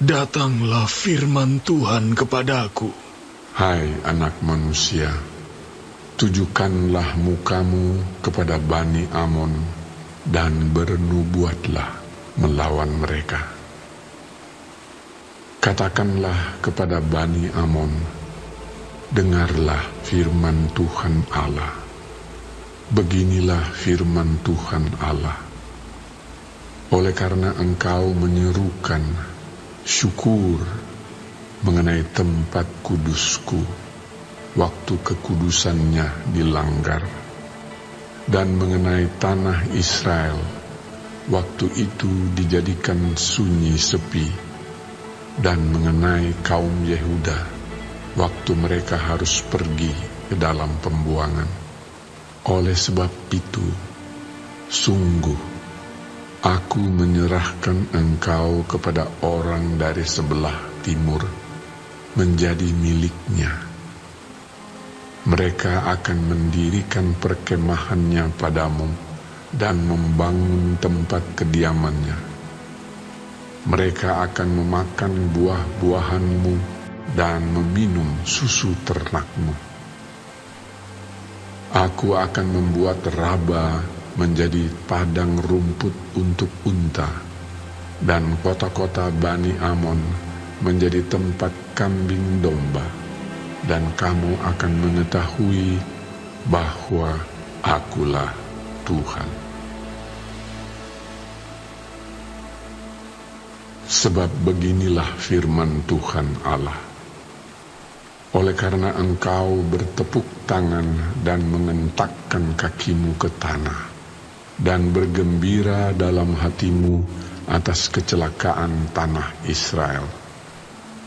Datanglah firman Tuhan kepadaku. Hai anak manusia, tujukanlah mukamu kepada Bani Amon dan bernubuatlah melawan mereka. Katakanlah kepada Bani Amon, dengarlah firman Tuhan Allah. Beginilah firman Tuhan Allah. Oleh karena engkau menyerukan syukur mengenai tempat kudusku, waktu kekudusannya dilanggar, dan mengenai tanah Israel, waktu itu dijadikan sunyi sepi, dan mengenai kaum Yehuda, waktu mereka harus pergi ke dalam pembuangan. Oleh sebab itu, sungguh aku menyerahkan engkau kepada orang dari sebelah timur, menjadi miliknya. Mereka akan mendirikan perkemahannya padamu dan membangun tempat kediamannya. Mereka akan memakan buah-buahanmu dan meminum susu ternakmu. Aku akan membuat Raba menjadi padang rumput untuk unta, dan kota-kota Bani Amon menjadi tempat kambing domba, dan kamu akan mengetahui bahwa Akulah Tuhan. Sebab beginilah firman Tuhan Allah. Oleh karena engkau bertepuk tangan dan mengentakkan kakimu ke tanah, dan bergembira dalam hatimu atas kecelakaan tanah Israel.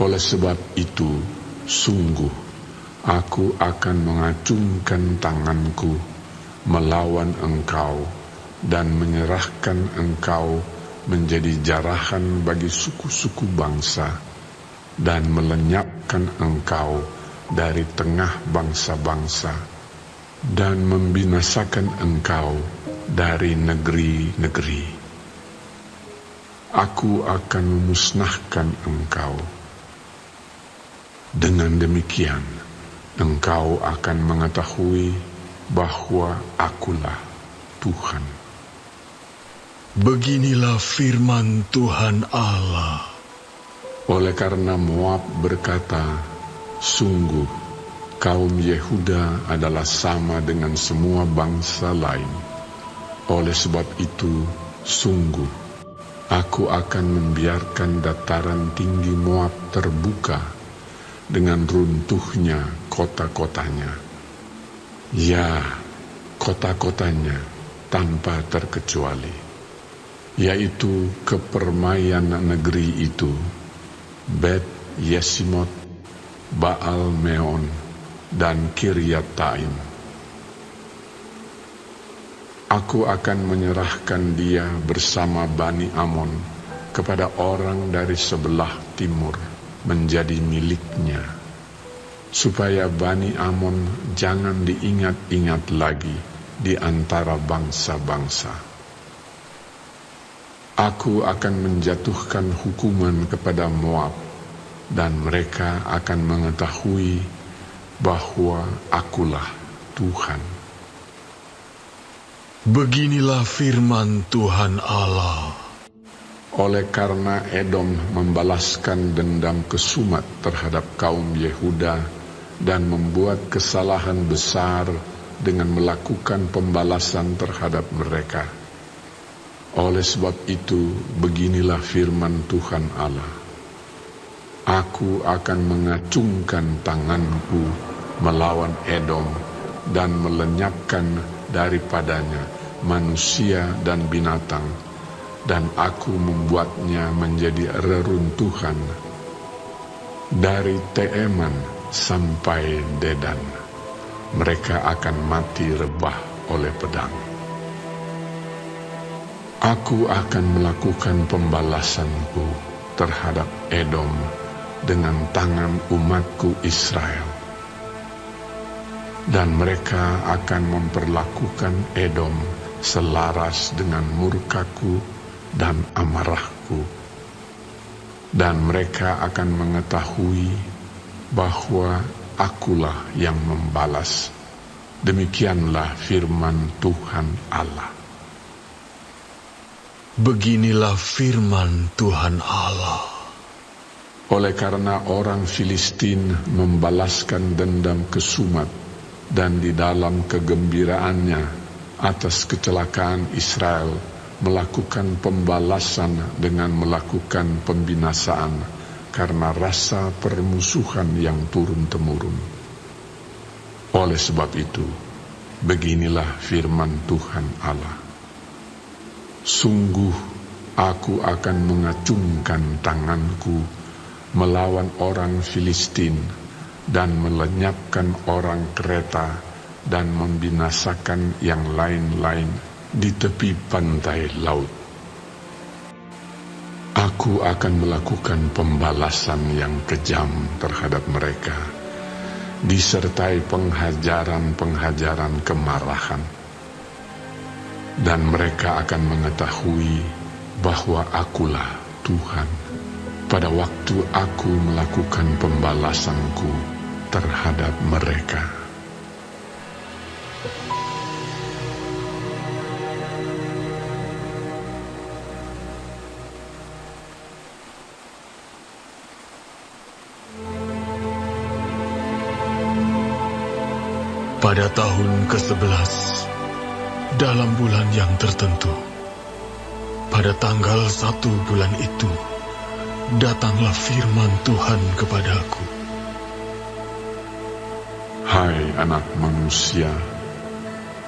Oleh sebab itu, sungguh aku akan mengacungkan tanganku melawan engkau dan menyerahkan engkau menjadi jarahan bagi suku-suku bangsa, dan melenyapkan engkau dari tengah bangsa-bangsa, dan membinasakan engkau dari negeri-negeri. Aku akan memusnahkan engkau. Dengan demikian, engkau akan mengetahui bahwa Akulah Tuhan. Beginilah firman Tuhan Allah. Oleh karena Moab berkata, sungguh kaum Yehuda adalah sama dengan semua bangsa lain. Oleh sebab itu, sungguh aku akan membiarkan dataran tinggi Moab terbuka dengan runtuhnya kota-kotanya. Ya, kota-kotanya tanpa terkecuali, yaitu kepermaian negeri itu, Bet Yesimot, Baal Meon, dan Kiryataim. Aku akan menyerahkan dia bersama Bani Amon kepada orang dari sebelah timur menjadi miliknya, supaya Bani Amon jangan diingat-ingat lagi di antara bangsa-bangsa. Aku akan menjatuhkan hukuman kepada Moab, dan mereka akan mengetahui bahwa Akulah Tuhan. Beginilah firman Tuhan Allah. Oleh karena Edom membalaskan dendam kesumat terhadap kaum Yehuda dan membuat kesalahan besar dengan melakukan pembalasan terhadap mereka. Oleh sebab itu, beginilah firman Tuhan Allah. Aku akan mengacungkan tanganku melawan Edom dan melenyapkan daripadanya manusia dan binatang, dan aku membuatnya menjadi reruntuhan dari Teeman sampai Dedan. Mereka akan mati rebah oleh pedang. Aku akan melakukan pembalasanku terhadap Edom dengan tangan umatku Israel, dan mereka akan memperlakukan Edom selaras dengan murkaku dan amarahku. dan mereka akan mengetahui bahwa Akulah yang membalas. Demikianlah firman Tuhan Allah. Beginilah firman Tuhan Allah. Oleh karena orang Filistin membalaskan dendam ke Sumat, dan di dalam kegembiraannya atas kecelakaan Israel melakukan pembalasan dengan melakukan pembinasaan karena rasa permusuhan yang turun-temurun. Oleh sebab itu, beginilah firman Tuhan Allah. Sungguh aku akan mengacungkan tanganku melawan orang Filistin dan melenyapkan orang Kreta dan membinasakan yang lain-lain di tepi pantai laut. Aku akan melakukan pembalasan yang kejam terhadap mereka, disertai penhajaran-penhajaran kemarahan. Dan mereka akan mengetahui bahwa Akulah Tuhan pada waktu aku melakukan pembalasanku terhadap mereka. Pada tahun ke-11, dalam bulan yang tertentu, pada tanggal 1 bulan itu, datanglah firman Tuhan kepadaku. Hai anak manusia,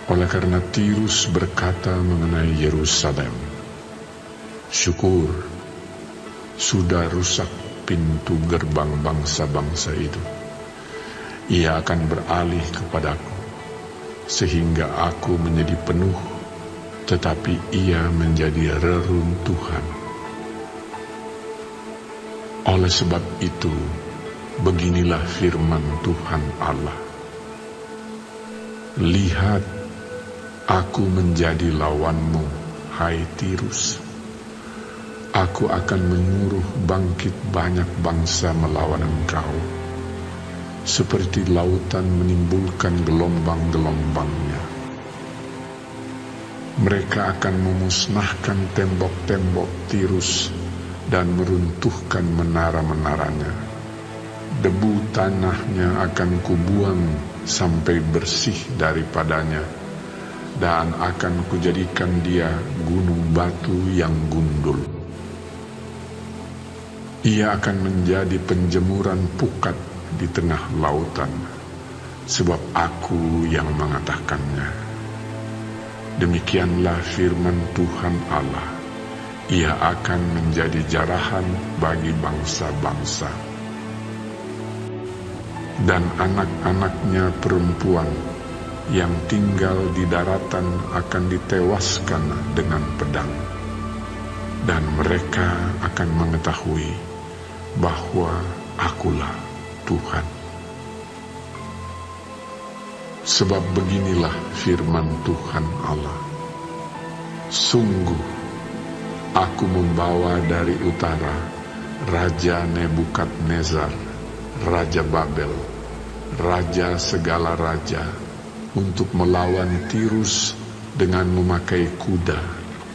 oleh karena Tirus berkata mengenai Yerusalem, syukur, sudah rusak pintu gerbang bangsa-bangsa itu. Ia akan beralih kepadaku, sehingga aku menjadi penuh, tetapi ia menjadi reruntuhan. Oleh sebab itu, beginilah firman Tuhan Allah. Lihat, aku menjadi lawanmu, hai Tirus. Aku akan menyuruh bangkit banyak bangsa melawan engkau, seperti lautan menimbulkan gelombang-gelombangnya. Mereka akan memusnahkan tembok-tembok Tirus dan meruntuhkan menara-menaranya. Debu tanahnya akan kubuang sampai bersih daripadanya, dan akan kujadikan dia gunung batu yang gundul. Ia akan menjadi penjemuran pukat di tengah lautan, sebab aku yang mengatakannya. Demikianlah firman Tuhan Allah. Ia akan menjadi jarahan bagi bangsa-bangsa, dan anak-anaknya perempuan yang tinggal di daratan akan ditewaskan dengan pedang, dan mereka akan mengetahui bahwa Akulah Tuhan. Sebab beginilah firman Tuhan Allah. Sungguh, aku membawa dari utara Raja Nebukadnezar, Raja Babel, Raja segala raja, untuk melawan Tirus dengan memakai kuda,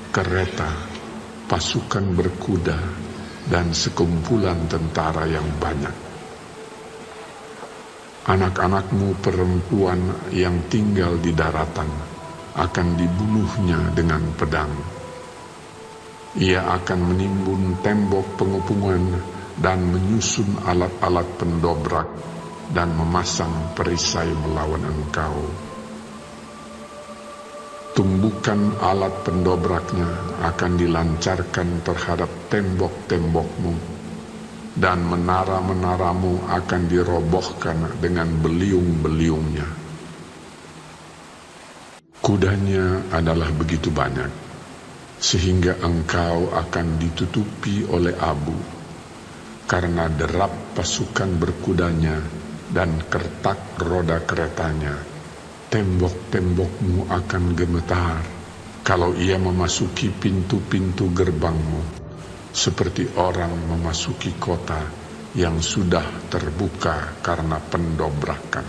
kereta, pasukan berkuda, dan sekumpulan tentara yang banyak. Anak-anakmu perempuan yang tinggal di daratan akan dibunuhnya dengan pedang. Ia akan menimbun tembok pengepungan dan menyusun alat-alat pendobrak dan memasang perisai melawan engkau. Tumbukan alat pendobraknya akan dilancarkan terhadap tembok-tembokmu, dan menara-menaramu akan dirobohkan dengan beliung-beliungnya. Kudanya adalah begitu banyak, sehingga engkau akan ditutupi oleh abu, karena derap pasukan berkudanya dan kertak roda keretanya. Tembok-tembokmu akan gemetar kalau ia memasuki pintu-pintu gerbangmu, seperti orang memasuki kota yang sudah terbuka karena pendobrakan.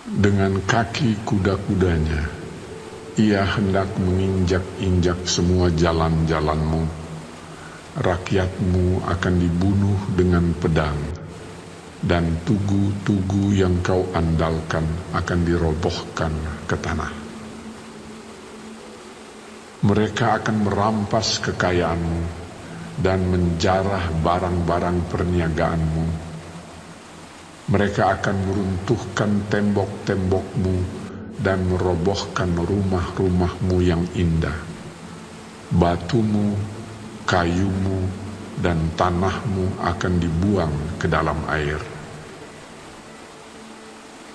Dengan kaki kuda-kudanya, ia hendak menginjak-injak semua jalan-jalanmu. Rakyatmu akan dibunuh dengan pedang, dan tugu-tugu yang kau andalkan akan dirobohkan ke tanah. Mereka akan merampas kekayaanmu dan menjarah barang-barang perniagaanmu. Mereka akan meruntuhkan tembok-tembokmu dan merobohkan rumah-rumahmu yang indah. Batumu, kayumu, dan tanahmu akan dibuang ke dalam air.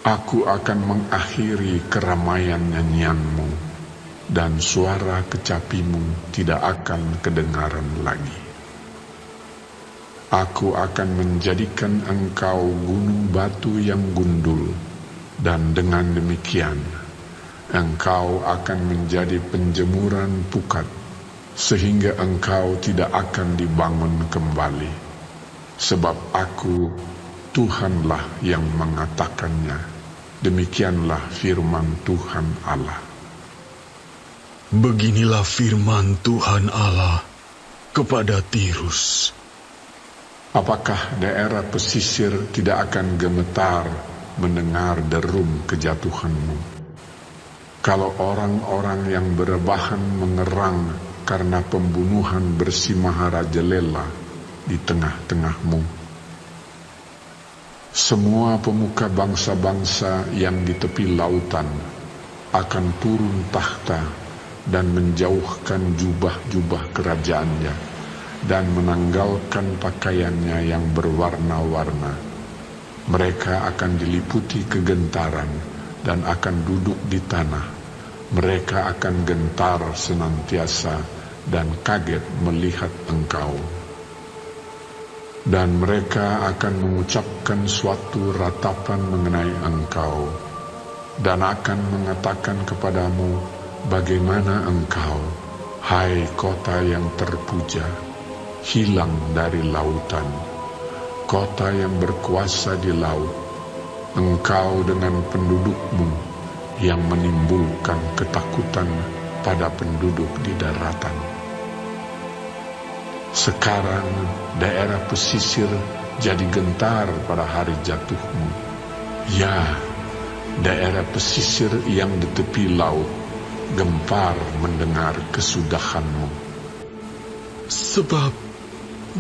Aku akan mengakhiri keramaian nyanyianmu, dan suara kecapimu tidak akan kedengaran lagi. Aku akan menjadikan engkau gunung batu yang gundul, dan dengan demikian engkau akan menjadi penjemuran pukat, sehingga engkau tidak akan dibangun kembali. Sebab aku, Tuhanlah yang mengatakannya. Demikianlah firman Tuhan Allah. Beginilah firman Tuhan Allah kepada Tirus. Apakah daerah pesisir tidak akan gemetar mendengar derum kejatuhanmu? Kalau orang-orang yang berebahan mengerang karena pembunuhan bersimaharajalela di tengah-tengahmu. Semua pemuka bangsa-bangsa yang di tepi lautan akan turun takhta dan menjauhkan jubah-jubah kerajaannya dan menanggalkan pakaiannya yang berwarna-warna. Mereka akan diliputi kegentaran dan akan duduk di tanah. Mereka akan gentar senantiasa dan kaget melihat engkau. Dan mereka akan mengucapkan suatu ratapan mengenai engkau, dan akan mengatakan kepadamu, bagaimana engkau, hai kota yang terpuja, hilang dari lautan, kota yang berkuasa di laut, engkau dengan pendudukmu yang menimbulkan ketakutan pada penduduk di daratan. Sekarang daerah pesisir jadi gentar pada hari jatuhmu. Ya, daerah pesisir yang di tepi laut gempar mendengar kesudahanmu. Sebab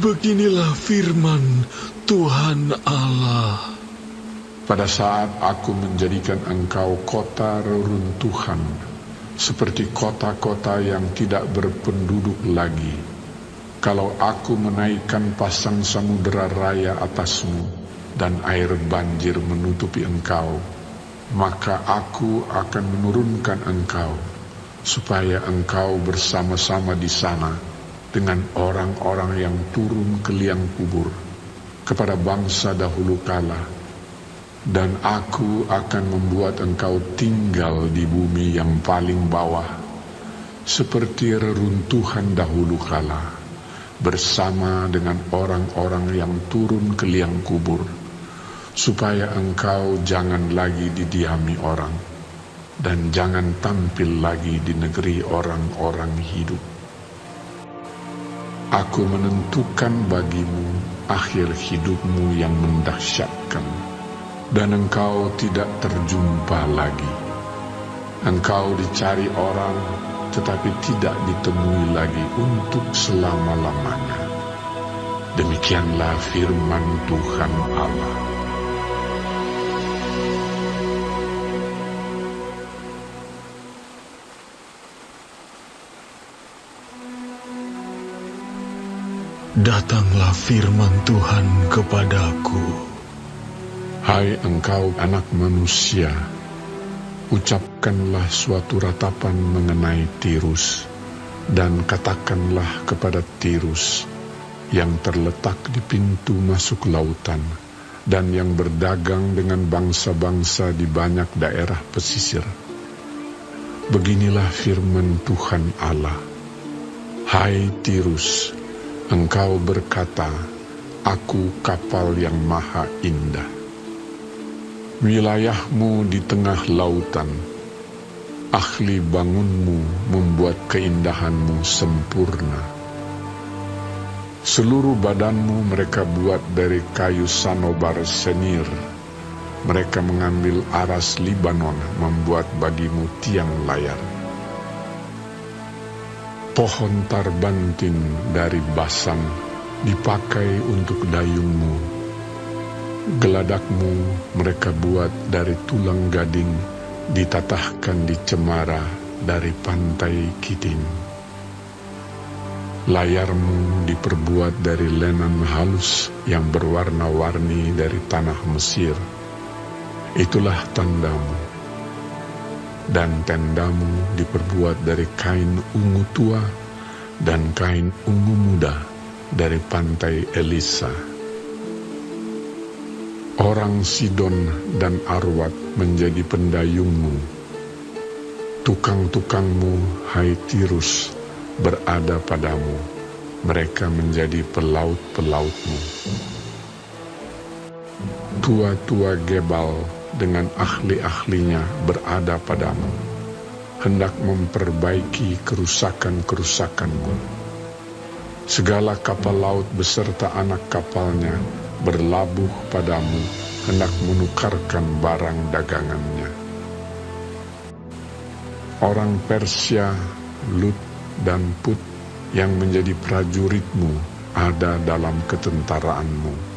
beginilah firman Tuhan Allah. Pada saat aku menjadikan engkau kota reruntuhan, seperti kota-kota yang tidak berpenduduk lagi, kalau aku menaikkan pasang samudera raya atasmu dan air banjir menutupi engkau, maka aku akan menurunkan engkau, supaya engkau bersama-sama di sana dengan orang-orang yang turun ke liang kubur, kepada bangsa dahulu kala, dan aku akan membuat engkau tinggal di bumi yang paling bawah, seperti reruntuhan dahulu kala, bersama dengan orang-orang yang turun ke liang kubur, supaya engkau jangan lagi didiami orang, dan jangan tampil lagi di negeri orang-orang hidup. Aku menentukan bagimu akhir hidupmu yang mendahsyatkan, dan engkau tidak terjumpa lagi. Engkau dicari orang, tetapi tidak ditemui lagi untuk selama-lamanya. Demikianlah firman Tuhan Allah. Datanglah firman Tuhan kepadaku. Hai engkau anak manusia, ucapkanlah suatu ratapan mengenai Tirus, dan katakanlah kepada Tirus yang terletak di pintu masuk lautan dan yang berdagang dengan bangsa-bangsa di banyak daerah pesisir. Beginilah firman Tuhan Allah. Hai Tirus, engkau berkata, aku kapal yang maha indah. Wilayahmu di tengah lautan, ahli bangunmu membuat keindahanmu sempurna. Seluruh badanmu mereka buat dari kayu sanobar senir. Mereka mengambil aras Libanon membuat bagimu tiang layar. Pohon tarbantin dari Basan dipakai untuk dayungmu. Geladakmu mereka buat dari tulang gading, ditatahkan di cemara dari pantai Kitim. Layarmu diperbuat dari lenan halus yang berwarna-warni dari tanah Mesir. Itulah tandamu. Dan tendamu diperbuat dari kain ungu tua dan kain ungu muda dari pantai Elisa. Orang Sidon dan Arwad menjadi pendayungmu. Tukang-tukangmu, hai Tirus, berada padamu. Mereka menjadi pelaut-pelautmu. Tua-tua Gebal dengan ahli-ahlinya berada padamu, hendak memperbaiki kerusakan-kerusakanmu. Segala kapal laut beserta anak kapalnya berlabuh padamu, hendak menukarkan barang dagangannya. Orang Persia, Lut dan Put yang menjadi prajuritmu ada dalam ketentaraanmu.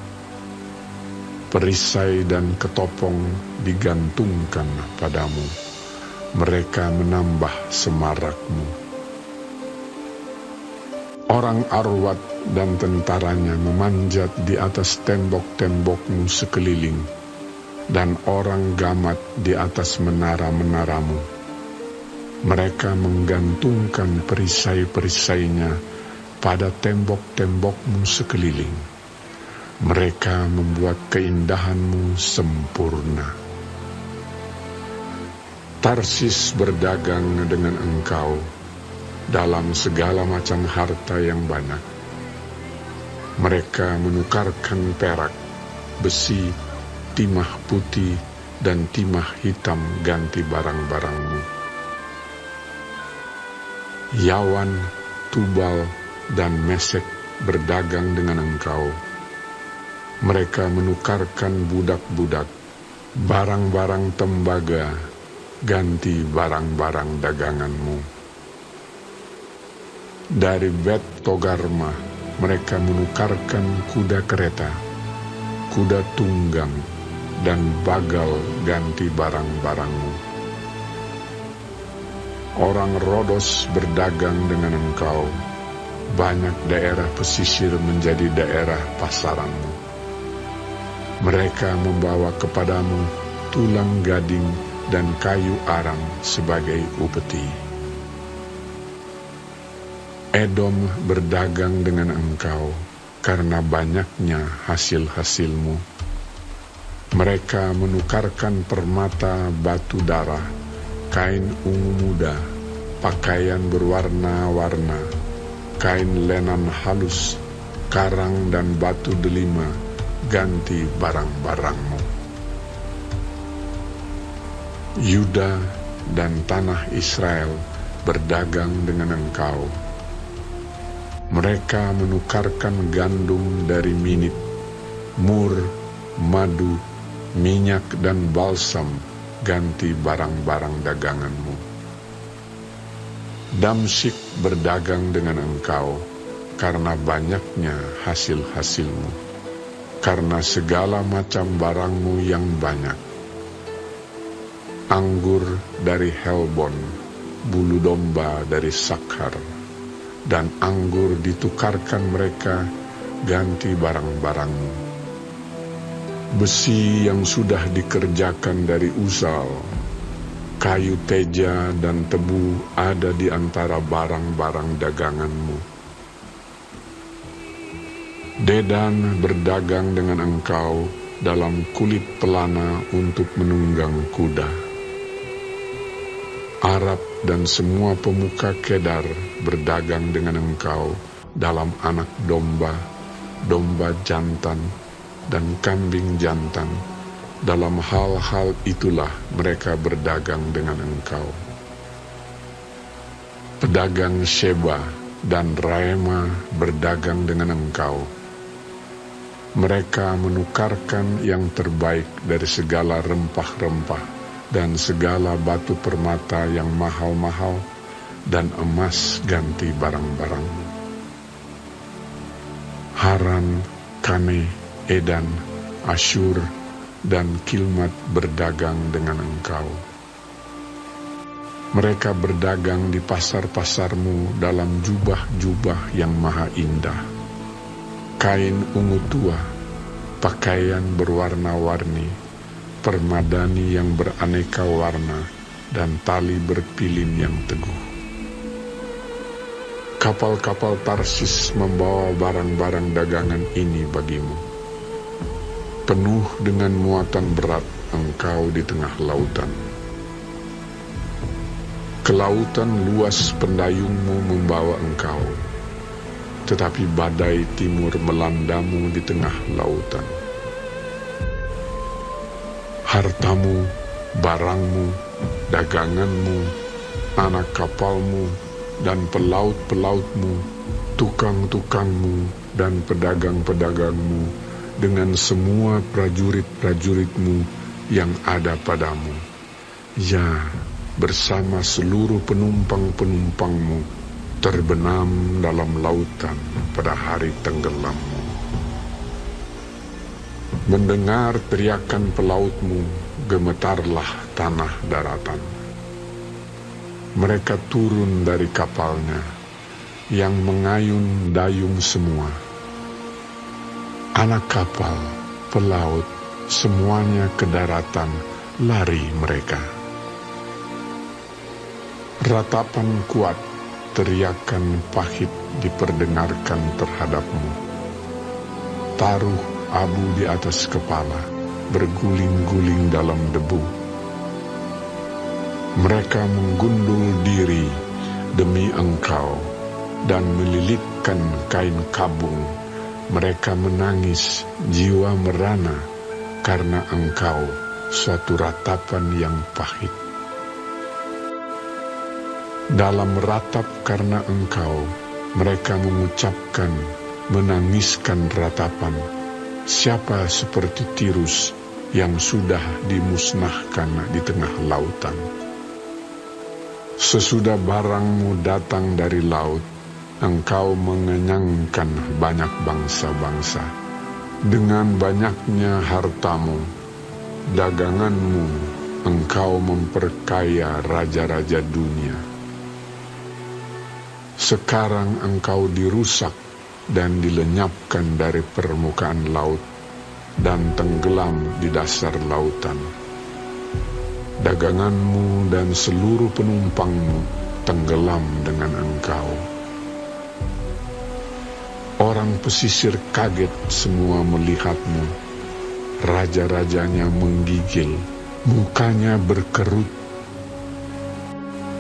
Perisai dan ketopong digantungkan padamu. Mereka menambah semarakmu. Orang Arwad dan tentaranya memanjat di atas tembok-tembokmu sekeliling, dan orang Gamat di atas menara-menaramu. Mereka menggantungkan perisai-perisainya pada tembok-tembokmu sekeliling. Mereka membuat keindahanmu sempurna. Tarsis berdagang dengan engkau dalam segala macam harta yang banyak. Mereka menukarkan perak, besi, timah putih, dan timah hitam ganti barang-barangmu. Yawan, Tubal, dan Mesek berdagang dengan engkau. Mereka menukarkan budak-budak, barang-barang tembaga, ganti barang-barang daganganmu. Dari Bet Togarma, mereka menukarkan kuda kereta, kuda tunggang, dan bagal ganti barang-barangmu. Orang Rodos berdagang dengan engkau, banyak daerah pesisir menjadi daerah pasaranmu. Mereka membawa kepadamu tulang gading dan kayu arang sebagai upeti. Edom berdagang dengan engkau karena banyaknya hasil-hasilmu. Mereka menukarkan permata batu darah, kain ungu muda, pakaian berwarna-warna, kain lenan halus, karang dan batu delima, ganti barang-barangmu. Yuda dan tanah Israel berdagang dengan engkau. Mereka menukarkan gandum dari Minit, mur, madu, minyak dan balsam, ganti barang-barang daganganmu. Damsyik berdagang dengan engkau karena banyaknya hasil-hasilmu, karena segala macam barangmu yang banyak. Anggur dari Helbon, bulu domba dari Sakhar, dan anggur ditukarkan mereka ganti barang-barangmu. Besi yang sudah dikerjakan dari Uzal, kayu teja dan tebu ada di antara barang-barang daganganmu. Dedan berdagang dengan engkau dalam kulit pelana untuk menunggang kuda. Arab dan semua pemuka Kedar berdagang dengan engkau dalam anak domba, domba jantan, dan kambing jantan. Dalam hal-hal itulah mereka berdagang dengan engkau. Pedagang Sheba dan Raema berdagang dengan engkau. Mereka menukarkan yang terbaik dari segala rempah-rempah dan segala batu permata yang mahal-mahal, dan emas ganti barang-barang. Haran, Kane, Edan, Asyur, dan Kilmat berdagang dengan engkau. Mereka berdagang di pasar-pasarmu dalam jubah-jubah yang maha indah, kain ungu tua, pakaian berwarna-warni, permadani yang beraneka warna, dan tali berpilin yang teguh. Kapal-kapal Tarsis membawa barang-barang dagangan ini bagimu. Penuh dengan muatan berat engkau di tengah lautan. Kelautan luas pendayungmu membawa engkau, tetapi badai timur melandamu di tengah lautan. Hartamu, barangmu, daganganmu, anak kapalmu, dan pelaut-pelautmu, tukang-tukangmu, dan pedagang-pedagangmu, dengan semua prajurit-prajuritmu yang ada padamu. Ya, bersama seluruh penumpang-penumpangmu, terbenam dalam lautan pada hari tenggelammu. Mendengar teriakan pelautmu, gemetarlah tanah daratan. Mereka turun dari kapalnya, yang mengayun dayung semua. Anak kapal, pelaut, semuanya ke daratan, lari mereka. Ratapan kuat, teriakan pahit diperdengarkan terhadapmu. Taruh abu di atas kepala, berguling-guling dalam debu. Mereka menggundul diri demi engkau dan melilitkan kain kabung. Mereka menangis, jiwa merana karena engkau, suatu ratapan yang pahit. Dalam ratap karena engkau, mereka mengucapkan, menangiskan ratapan. Siapa seperti Tirus yang sudah dimusnahkan di tengah lautan? Sesudah barangmu datang dari laut, engkau mengenyangkan banyak bangsa-bangsa. Dengan banyaknya hartamu, daganganmu, engkau memperkaya raja-raja dunia. Sekarang engkau dirusak dan dilenyapkan dari permukaan laut, dan tenggelam di dasar lautan. Daganganmu dan seluruh penumpangmu tenggelam dengan engkau. Orang pesisir kaget semua melihatmu. Raja-rajanya menggigil, mukanya berkerut.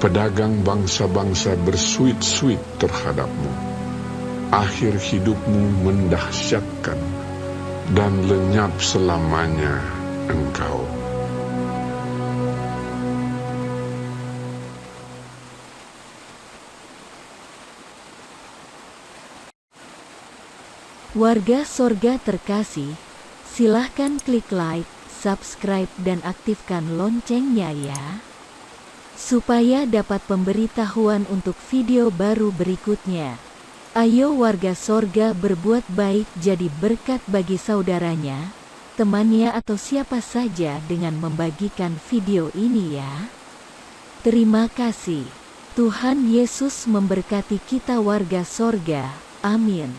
Pedagang bangsa-bangsa bersuit-suit terhadapmu. Akhir hidupmu mendahsyatkan, dan lenyap selamanya engkau. Warga Sorga terkasih, silahkan klik like, subscribe dan aktifkan loncengnya ya, supaya dapat pemberitahuan untuk video baru berikutnya. Ayo warga Sorga berbuat baik, jadi berkat bagi saudaranya, temannya atau siapa saja dengan membagikan video ini ya. Terima kasih. Tuhan Yesus memberkati kita warga Sorga. Amin.